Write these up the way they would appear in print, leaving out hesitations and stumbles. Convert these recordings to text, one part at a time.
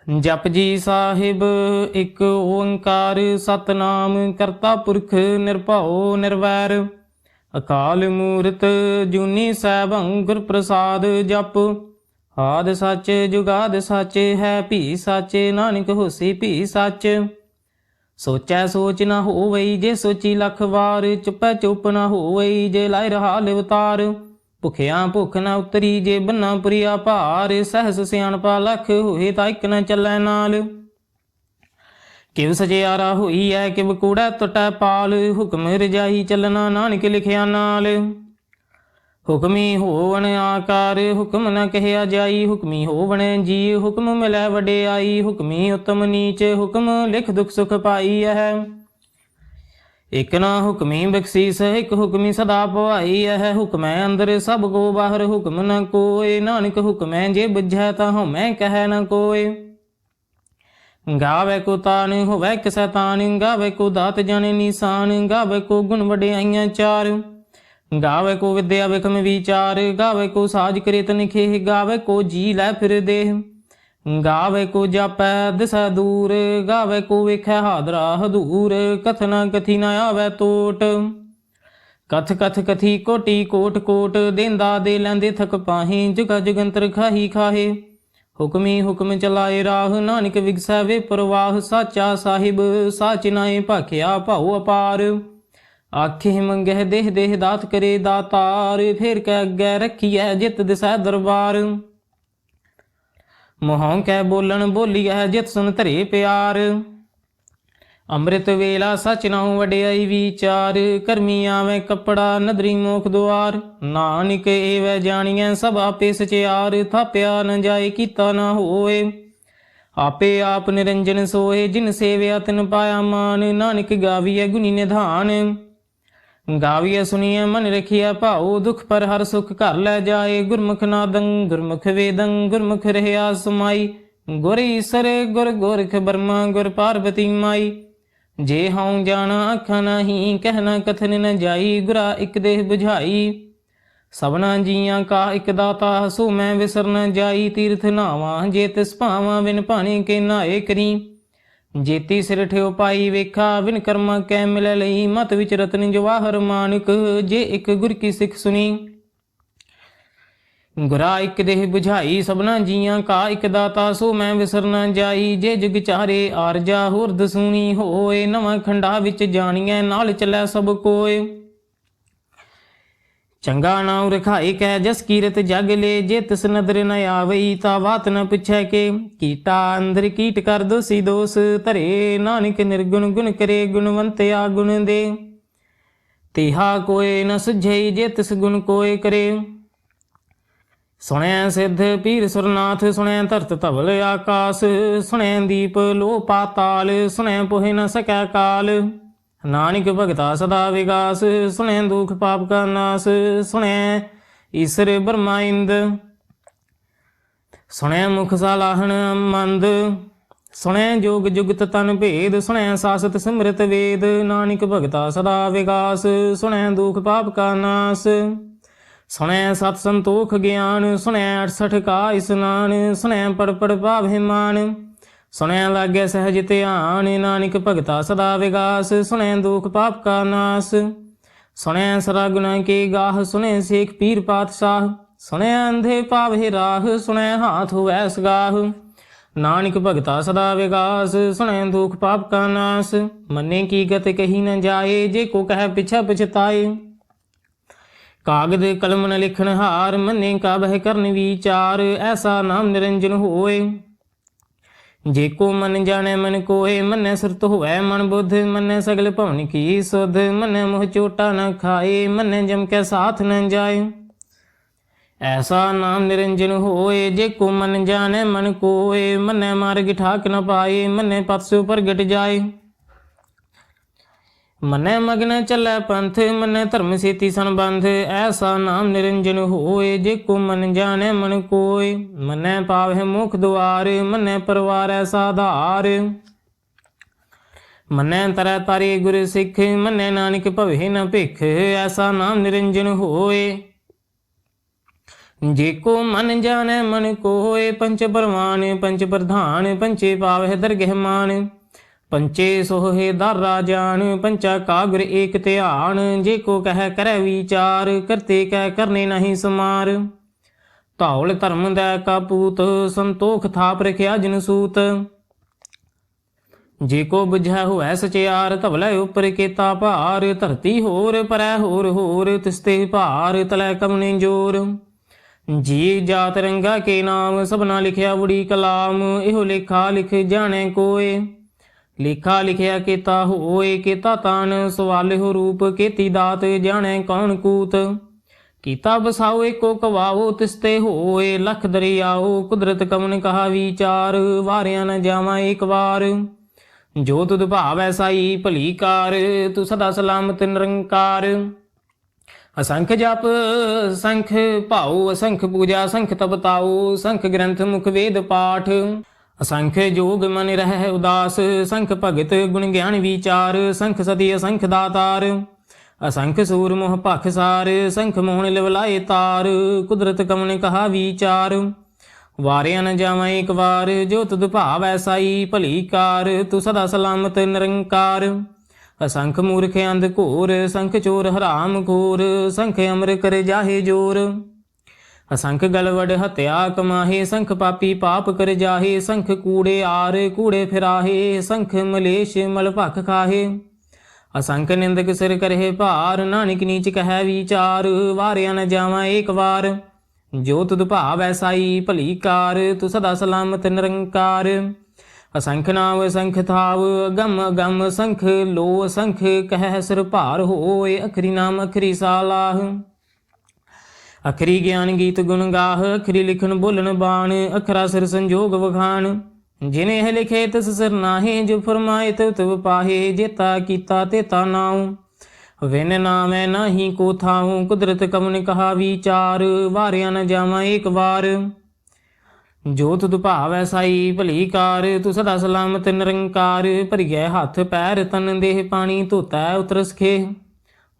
जपजी साहिब एक ओंकार सतनाम करता पुरख निरभਉ निर्वैर अकाल मूरत जूनी सैभं गुर प्रसाद जप आद सच जुगाद सच है भी सच नानक होसी भी सच सोचै सोच न होवई जे सोची लख वार चुपै चुप न होवई जे लाए रहा लिवतार भुखिया भुख न उतरी जे बन्ना पुरिया भार सहस सियाणपा लख होए ता इक न चलै नाल किव सजियारा होई है किव कूड़ा टुटै पाल हुक्म रजाई चलना नानक लिखिया नाल हुक्मी होवन आकार हुक्म न कहया जाई हुक्मी होवन जी हुक्म मिलै वडियाई हुक्मी उत्तम नीच हुक्म लिख दुख सुख पाई है एक ना हुक्मी बख्शीस एक हुक्मी सदा पवाई है हुक्म अंदर सब को बाहर हुक्म न कोय नानक हुक्म जे बुझै ता हमें कह न कोय गावे को तान होवै किसै तान गावे को दात जाने निशान गावे को गुण वडियाइयां चार गावे को विद्या विखम विचार गावे को साज करे तनिखे गावे को जी लै फिर देह गावे को जापै दिसै दूर गावे को वेखै हादरा हदूर कथना कथी न आवे टोट कथ कथ कथी कोटि कोट कोट देंदा दे लैंदे थक पाही जुगा जुगंतर खाही खाहे हुक्मी हुक्म चलाए राह नानक विगसै वे प्रवाह साचा साहिब साच नाए भाखिया भाऊ अपार आखे मंगह देह देह दात करे दातार फेर कै अग्गै रखिए जित दिसै दरबार मोहों कै बोलन बोली है जित सुन धरे प्यार अमृत वेला सच नाऊ वडियाई विचार करमी आवे कपड़ा नदरी मोख द्वार नानक एवै जानिए सब आपे सचियार थाप्या न जाए कीता न होए आपे आप निरंजन सोए जिन सेव्या तिन पाया मान नानक गाविए गुनी निधान गाविए सुनिए मन रखिए भाओ दुख पर हर सुख घर लै जाए गुरमुख नादं गुरमुख वेदं गुरमुख रहया समाई गुर ईसर गुर गोरख बर्मा गुर पार्वती माई जे हाऊं जाना आखा नहीं कहना कथन न जाई गुरा इक देह बुझाई सबना जियां का इक दाता सो मैं विसर न जाई तीर्थ नावा जे तिस भावां बिन भाने के नाए करी जेती सिर ठेओ पाई वेखा बिन कर्मा कै मिलै लई मत विच रतन जवाहर मानक जे एक गुर की सिख सुनी गुरा इक देह बुझाई सबना जियां का इक दाता सो मैं विसर न जाई जे जुग चारे आरजा होर दसूनी होए नवां खंडा विच जानिए नाल चलै सब कोय चंगा नाम रखाए कै जस कीरत जग ले जे तिस नदर न आवई ता बात न पुछै के कीटा अंदर कीट कर दोषी दोष धरे नानक निर्गुण गुण करे गुणवंतया गुण दे तिहा कोय न सुझई जे तिस गुण कोय करे सुनै सिद्ध पीर सुरनाथ सुनै धरत धवल आकाश सुनै दीप लो पाताल सुनै पोहे न सकै काल नानक भगता सदा विकास सुनै दुख पाप का नाश सुनै ईश्वर ब्रह्मा इंद सुनै मुख सालाहन मंद सुनै जोग जुगत तन भेद सुनै सासत सिमरत वेद नानक भगता सदा विकास सुनै दुख पाप का नाश सुनै सत संतोख ज्ञान सुनै 68 का स्नान सुनै पड़ पड़ पाभिमान सुनै लाग्य सहज ध्यान नानक भगता सदा विकास सुनै दुख पाप का नाश सुनै सरा गुना के गाह सुनै शेख पीर पातशाह सुनै अंधे पावे राह सुनै हाथ हुए सगाह नानक भगता सदा विकास सुनै दुख पाप का नाश मन्ने की गत कही न जाए जे को कह पिछा पछताए कागद कलम न लिखन हार मन्ने का बह करन विचार ऐसा नाम निरंजन होए जे को मन जाने मन कोय मन्ने सुरत होवै मन बुद्ध मन्ने सगल भवन की सुध मन्ने मोह चोटा न खाए मन्ने जम के साथ न जाए ऐसा नाम निरंजन होए जे को मन जाने मन कोय मन्ने मार्ग ठाक न पाए मन्ने पथ से प्रगट जाए मन्ने मग्न चलै पंथ मन्ने धर्म सेती संबंध ऐसा नाम निरंजन होए जे को मन जाने मन कोय मन्ने पावे मुख द्वार मन्ने परवार ऐसा धार मन्ने तरह तारे गुर सिख मन्ने नानक भवे न भिख ऐसा नाम निरंजन होए जेको मन जाने मन कोय, पंच परवान पंच प्रधान, पंचे पावह दरगह मान। पंचे सोहे दारा जान, पंचा कागुर एक ध्यान। जेको कह करे विचार, करते कह करने नहीं समार। धौल धर्म दै का पूत, संतोख थाप रखिया जिन सूत। जेको बुझै हुए सचियार, धवलै उपर केता भार। धरती होर परै होर होर, तिसते भार तलै कवने जोर। जी जात रंगा के नाम, सबना लिखिया बुड़ी कलाम। एहो लेखा लिख जाने कोय, लेखा लिखिया केता होए। केता तान सवालिहो रूप, केती दात जाने कौन कूत। कीता बसाओ एको कवाओ, तिसते होए लख दरियाओ। कुदरत कवन कहा विचार, वारिया न जावा एक बार। जो तुद भावै साई भली कार, तू सदा सलामत निरंकार। असंख जप संख भाऊ, असंख पूजा संख तपताऊ। संख ग्रंथ मुख वेद पाठ, असंख जोग मन रह उदास। संख भगत गुण ज्ञान विचार, संख सती असंख दातार। असंख सूर मोह भख सार, संख मोहन लिवलाए तार। कुदरत कवन कहा विचार, वारिया न जावा एक बार। जो तुद भावै साई भली कार, तू सदा सलामत निरंकार। असंख मूर्ख अंध घोर, संख चोर हराम खोर। संख अमर कर जाहे जोर, असंख गलवड़ हत्या कमाहे। संख पापी पाप कर जाहे, संख कूड़े आर कूड़े फिराहे। संख मलेश मल भख खाहे, असंख निंदक सिर करहे भार। नानक नीच कह विचार, वारिया न जावा एक बार। जो तुद भावै साई भली कार, तू सदा सलामत निरंकार। असंख नाम असंख थाव, अगम अगम संख लो। असंख कह सिर भार होए, अखरी नाम अखरी सालाह। अखरी ज्ञान गीत गुण गाह, अखरी लिखन बोलन बाण। अखरा सिर संजोग वखान, जिने है लिखे तिस सिर नाहे। जो फरमाए तिव तिव पाहे, जेता कीता तेता नाऊ। विन नामै नाही को थाऊ, कुदरत कवन कहा विचार। वारिया न जावा एक बार। जो तुद भावै साई भली कार, तू सदा सलामत निरंकार। भरिए हथ पैर तन देह, पानी धोतै उतरस खेह।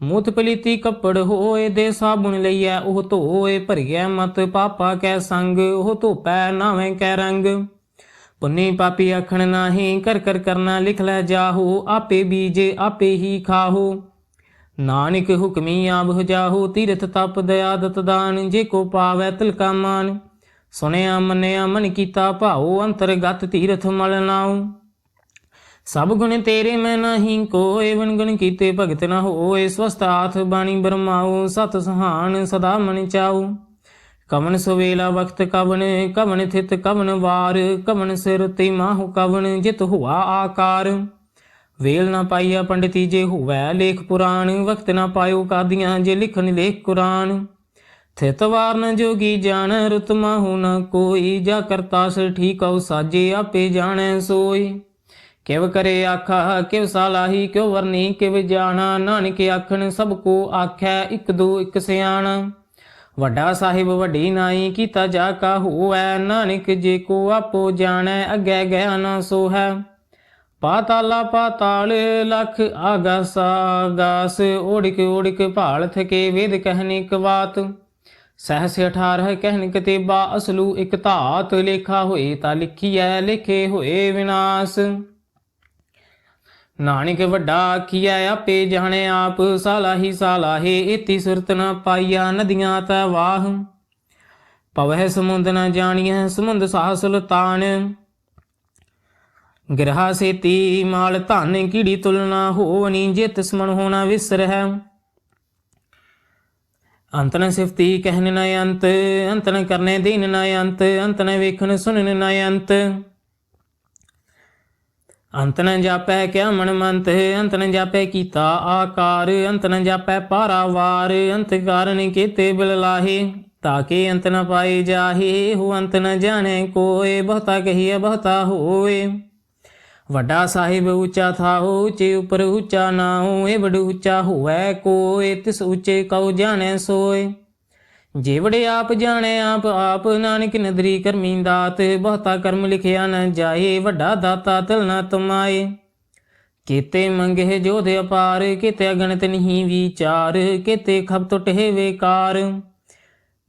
मुत पलीती कपड़ होए, दे साबुन लईऐ ओह धोए। भरिए मत पापा कै संग, ओह धोपै नावें कै रंग। पुन्नी पापी आखण नाही, कर कर करना लिख लै जाहो। आपे बीजे आपे ही खाहो, नानक हुक्मी आप जाहो। तीरथ तप दया दत दान, जे को पावै तिलका मान। सुनिया मनिया मन कीता भाओ, अंतरगत तीरथ मल नाऊ। सब गुण तेरे मैं नहीं कोय, विन गुण कीते भगत न होए। स्वस्थ हाथ बाणी बरमाओ, सत सहान सदा मन चाओ। कवन सवेला वक्त कवन, कवन थित कवन वार। कवन सिर ते माहु कवन, जित हुआ आकार। वेल ना पाइया पंडिती जे होवै लेख पुराण। वक्त ना पायो कादियां, जे लिखन लेख कुरान। थित वार न जोगी जान, रुत माहु न कोई। जा करता सिर ठीक औ साजे, आपे जाने सोई। किव करे आखा किव सालाही, क्यों वरनी किव जाना। नानक आखन सबको आखै, इक दो इक सयाना। वड्डा साहिब वड्डी नाई, कीता जा का होवै। नानक जे को आपो जानै, अगै गया ना सो है। पाताला पाताल लख आगासा आगास। ओढ़िक ओढ़िक भाल थके, वेद कहने कवात। सहस 18 कहन कतेबा, असलू एक धात। लेखा होए ता लिखिए, लेखे होए विनाश। नानक वड्डा आखिए, आपे जाने आप। सालाही सालाहे, एती सुरत न पाइया। नदियां तै वाह, पवह समुंद न जानिए। समुंद साह सुल्तान, गिरहा सेती माल धन। कीड़ी तुलना होवनी, जे तिस्मन होना विसर है। अंत न सिफती कहन न अंत, अंत न करने दीन न अंत। अंत न वेखन सुनन न अंत, अंत न जापै क्या मन मंत। अंत न जापै कीता आकार, अंत न जापै पारावार। अंत कारण केते बिल लाहे, ताके अंत न पाए जाहे। हो अंत न जाने कोय, बहुता कहिए बहुता होए। वड्डा साहिब ऊंचा था, ऊंचे उपर ऊंचा नाऊ। ए बड़ ऊंचा होवै कोय, तिस ऊंचे कऊ जाने सोय। जे बड़े आप जाने आप आप, नानक नदरी करमी दात। बहुता कर्म लिखिया न जाए, वड्डा दाता तिल न तमाए। केते मंगे जोध अपार, केते अगणत नहीं विचार। केते खप टुट है बेकार,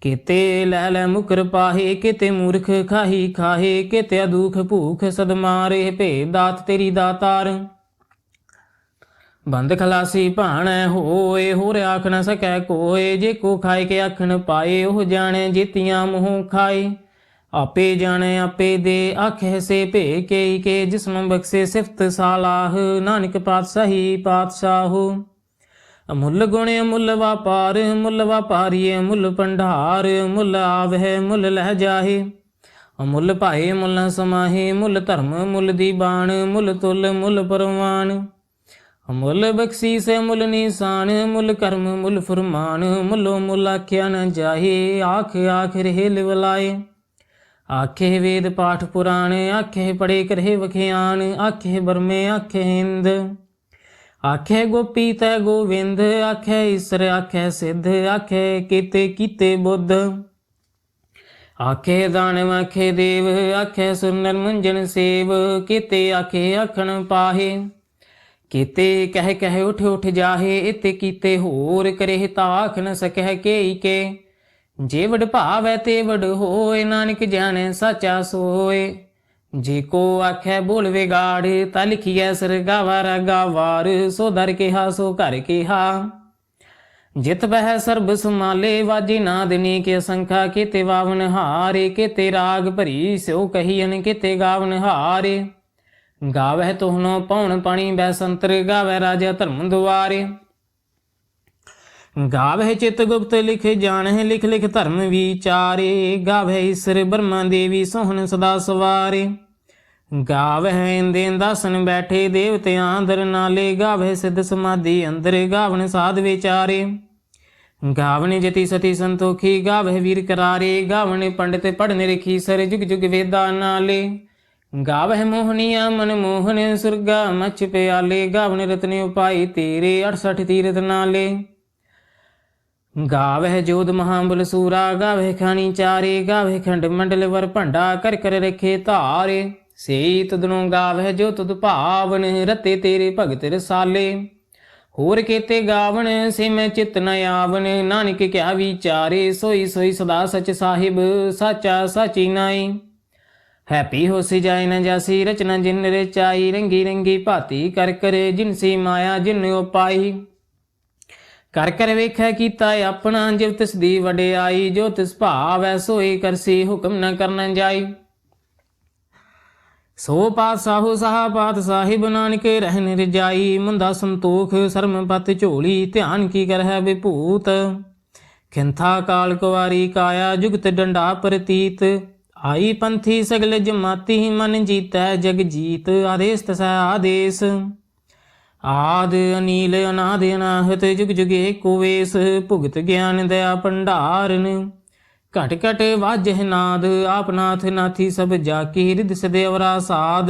केते लै लै मुकर पाहे, केते मूर्ख खाही खाहे, केते दुख भूख सद मारे, भेद दात तेरी दातार। बंद खलासी भाणै होए, होर आख न सकै कोय, जे को खाए के आख न पाए, ओह जाने जेतियां मोह खाए। आपे जाने आपे दे, आखे से भे के जिसनों बख्शे सिफत सालाह, नानक पातशाही पातशाहो। अमुल गुण अमुल वापार, मुल वापारीय मुल भंडार, मुल आवह मुल लह जाहे। अमुल भाए मुल न समाहे, मुल धर्म मुल दीबान, मुल तुल मुल परवान। अमुल बख्शीस मुल निशान, मुल कर्म मुल फुरमान, मुलो मुल आख्या न जाहे, आख आख रहे लिवलाए। आखे वेद पाठ पुराण, आखे पढ़े करे वखियान, आखे बरमे आखे हिंद। आखे गोपी तै गोविंद, आखे ईसर आखे सिद्ध, आखे केते कीते बुद्ध। आखे दानव आखे देव, आखे सुर निर्मंजन सेव, केते आखे आखण पाहे। केते कह कह उठ उठ जाहे, इते कीते होर करे ताख न सकह केई के। जे वड भावै ते वड होए, नानक जाने साचा सोए। जे को आखै बोल विगाड़, ता लिखिए सरगावा रागावार, सो दर केहा सो घर केहा। जित बह सर्ब समाले, वाजे नादनी के संखा, केते वावन हारे, केते राग भरी स्यो कहियन, केते गावन हारे। गावह तोहनो पौन पानी बैसंतर, गावह राजा धर्म दुआरे। गावह चित गुप्त लिख जानह, लिख लिख धर्म विचारे। गावह ईश्वर ब्रह्मा देवी सोहन सदा सवारे। गावह इंदेन दासन बैठे, देवतियां अंदर नाले। गावह सिद्ध समाधि अंदर, गावन साध विचारे। गावन जति सती संतोखी, गावह वीर करारे। गावन पंडित पढ़ निरखी सर, जुग जुग वेदा नाले। गावह मोहनिया मन मोहन, सुरगा मच प्याले। गावन रत्न उपाय तेरे, 68 तीरथ नाले। गावह जोध महाबल सूरा, गावह खानी चारे। गावह खंड मंडल वर भंडा, कर कर रखे धारे। सेई तुदनों गावह जो तुद भावन, रते तेरे भगत रसाले। होर केते गावन से मैं चित न आवन, नानक क्या विचारे। सोई सोई सदा सच साहिब, साचा साची नाई। हैपी हो सी जाए न जासी, रचना जिन रचाई। रंगी रंगी भाती कर कर, जिनसी माया जिन उपाई। कर कर वेखै कीता अपना, जिव तिस दी वडियाई। जो तिस भावै सोई करसी, हुक्म न करन जाई। सो पातशाहो साहा पात साहिब, नानक रहन रजाई। मुंदा संतोख सरम पत झोली, ध्यान की कर है विभूत। खिंथा काल कुवारी काया, जुगत डंडा प्रतीत। आई पंथी सगल जमाती, मन जीतै जग जीत। आदेश तसै आदेश, आद अनील अनाद अनाहत। जुग जुग एको वेस, भुगत ज्ञान दया भंडारन। घट घट वाजह नाद, आपनाथ नाथी सब जाकी। रिद सदेवरा साध,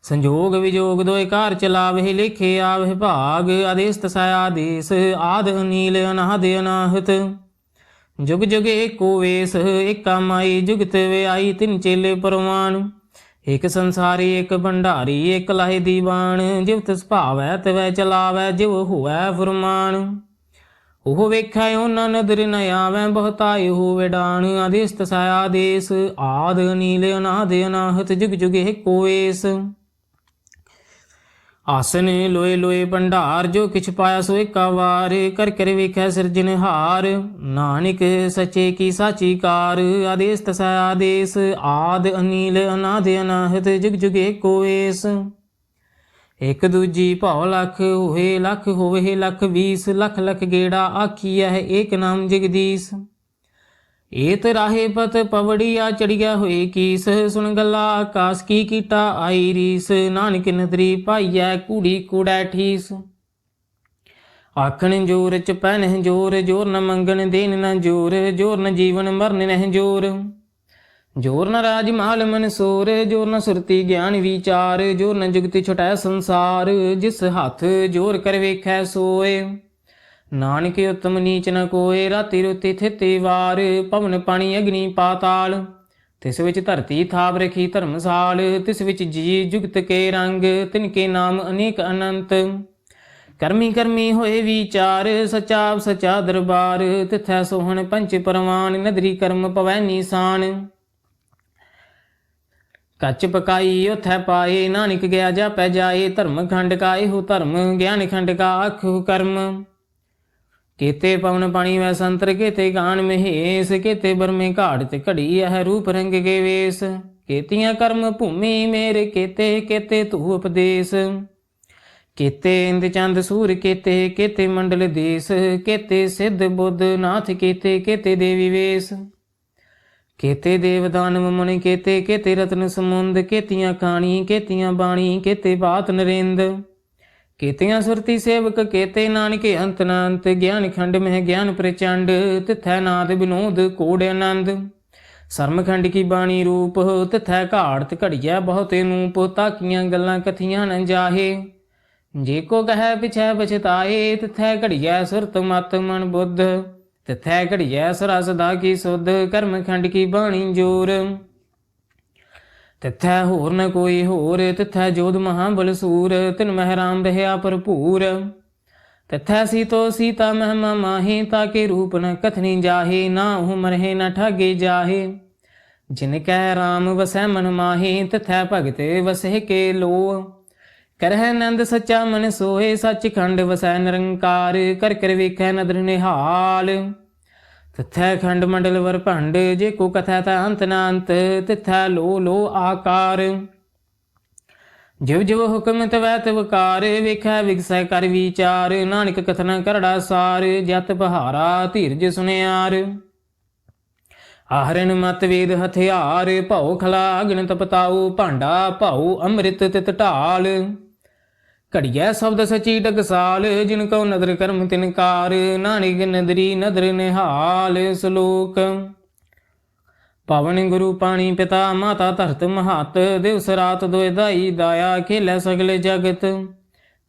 संजोग विजोग दोय कार चलावह। लेखे आवह भाग, आदेश तसै आदेश। आद अनील अनाद अनाहत। जुग जुग एको वेस, एका माई। जुगत व्याई तिन चेले परवान। एक संसारी एक भंडारी, एक लाहे दीवान। जिव तिस भावै तवै चलावै, जिव होवै फुरमान। ਉਹ ਵੇਖੈ ਉਹਨਾਂ ਨਦਰ ਨ ਆਵੈ, ਬਹੁਤਾਇ ਹੋਵੇ ਡਾਣ। ਆਦੇਸ ਤਸੈ ਆਦੇਸ, ਆਦ ਅਨੀਲ ਅਨਾਦ ਅਨਾਹਤ। ਜੁਗ ਜੁਗ ਏਕੋ ਵੇਸ। ਆਸਨ ਲੋਏ ਲੋਏ ਭੰਡਾਰ, ਜੋ ਕਿਛ ਪਾਇਆ ਸੋ ਏਕਾ ਵਾਰ। ਕਰ ਕਰ ਵੇਖੈ ਸਿਰਜਨਹਾਰ, ਨਾਨਕ ਸੱਚੇ ਕੀ ਸਾਚੀ ਕਾਰ। ਆਦੇਸ ਤਸੈ ਆਦੇਸ, ਆਦ ਅਨੀਲ ਅਨਾਦ ਅਨਾਹਤ। ਜੁਗ ਜੁਗ ਏਕੋ ਵੇਸ। एक दूजी भाव लख होए, लख होवे लख 20। लख लख गेड़ा आखिया है, एक नाम जगदीश। एत राहे पत पवड़िया, चढ़िया होए कीस। सुन गला आकाश की कीटा आई रीस। नानक नदरी पाइया, कूड़ी कूड़ा ठीस। आखन जोर च पैन जोर, जोर न मंगन देन न जोर। जोर न जीवन मरन नह जोर। जोर न राज माल मनसूर, जोर न सुरती ज्ञान विचार। जोर न जुगति छुटै संसार, जिस हाथ जोर कर वेखै सोए। नानक उत्तम नीच न कोय, राति रुति थिति वार। पवन पानी अग्नि पाताल, तिस विच धरती थाप रखी धर्मसाल। तिस विच जी जुगत के रंग, तिनके नाम अनेक अनंत। ਕਰਮੀ ਕਰਮੀ ਹੋਏ ਵਿਚਾਰ, ਸਚਾ ਸਚਾ ਦਰਬਾਰ। ਤਿਥੈ ਸੋਹਣ ਪੰਚ ਪਰਵਾਨ, ਨਦਰੀ ਕਰਮ ਪਵੈ ਨੀਸਾਨ। ਕੱਚ ਪਕਾਈ ਉਥੈ ਪਾਏ, ਨਾਨਕ ਗਿਆ ਜਾਪੈ ਜਾਏ। ਧਰਮ ਖੰਡ ਕਾ ਇਹੋ ਧਰਮ, ਗਿਆਨ ਖੰਡ ਕਾ ਆਖੋ ਕਰਮ। केते पवन पानी वै संतर, केते गान महेश। केते बरमे घाट ते घड़ी, यह रूप रंग के वेश। केतियां कर्म भूमि मेरे केते, केते तू उपदेश। केते इंद चंद सूर केते, केते मंडल देश। केते सिद्ध बुद्ध नाथ केते, केते देवी वेश। केते देव दानव मुनि केते, केते रत्न समुंद। केतियां काणी केतियां बाणी, केते बात नरेंद। केतियां सुरती सेवक केते, नानके अंत नांत। ज्ञान खंड में ज्ञान प्रचंड, तिथै नाद विनोद कोड आनंद। सरम खंड की बाणी रूप, तिथै घाट घड़िया बहुत नूप। ताकियां गल्लां कथियां न जाहे, जे को कह पिछै पछताए। तिथै घड़िया सुरत मत मन बुद्ध, तिथै घड़िया सरा सदा की सुध। कर्म खंड की बाणी जोर, तिथै होर न कोई होर। तिथै जोध महाबल सूर, तिन मह राम रहा भरपूर। तिथै सीतो सीता महिमा माहे, ताके रूप न कथनी जाहे। ना ओह मरहे न ठागे जाहे, जिन कह राम वसै मन माहे। तिथै भगत वसह के लो, करह नंद सच्चा मन सोए। सच खंड वसै निरंकार, कर कर वेखै नदर निहाल। तिथै खंड मंडल वर भंड, जे को कथै तै अंत न अंत। तिथै लो लो आकार, जिव जिव हुक्म तवै तिवकार। वेखै विगसै कर विचार, नानक कथन करड़ा सार। जत बहारा धीरज सुनियार, आहरण मत वेद हथियार। भौ खला अग्न तपताऊ, भांडा भाऊ अमृत तित ढाल। घड़िया शब्द सची टकसाल, जिनको नदर कर्म तिनकार। नानक नदरी नदर निहाल। श्लोक। पावन गुरु पानी पिता, माता धरत महत। दिवस रात दोए दाई दाया, खेलै सगल जगत।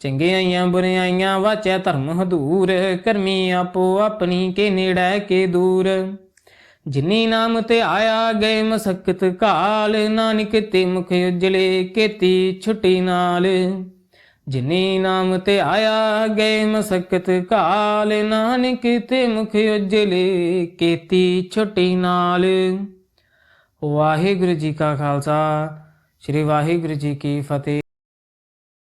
चंगियाइयां बुरियाइयां वाचै धर्म हदूर। करमी आपो अपनी के नेड़ै के दूर। जिनी नाम ते आया गए मसकत काल। नानक ते मुख उजले केती छुट्टी नाल। जिनी नाम ते आया गए मसकत काल। नानक ते मुख उजले केती छुट्टी नाल। वाहिगुरु जी का खालसा, श्री वाहिगुरु जी की फतेह।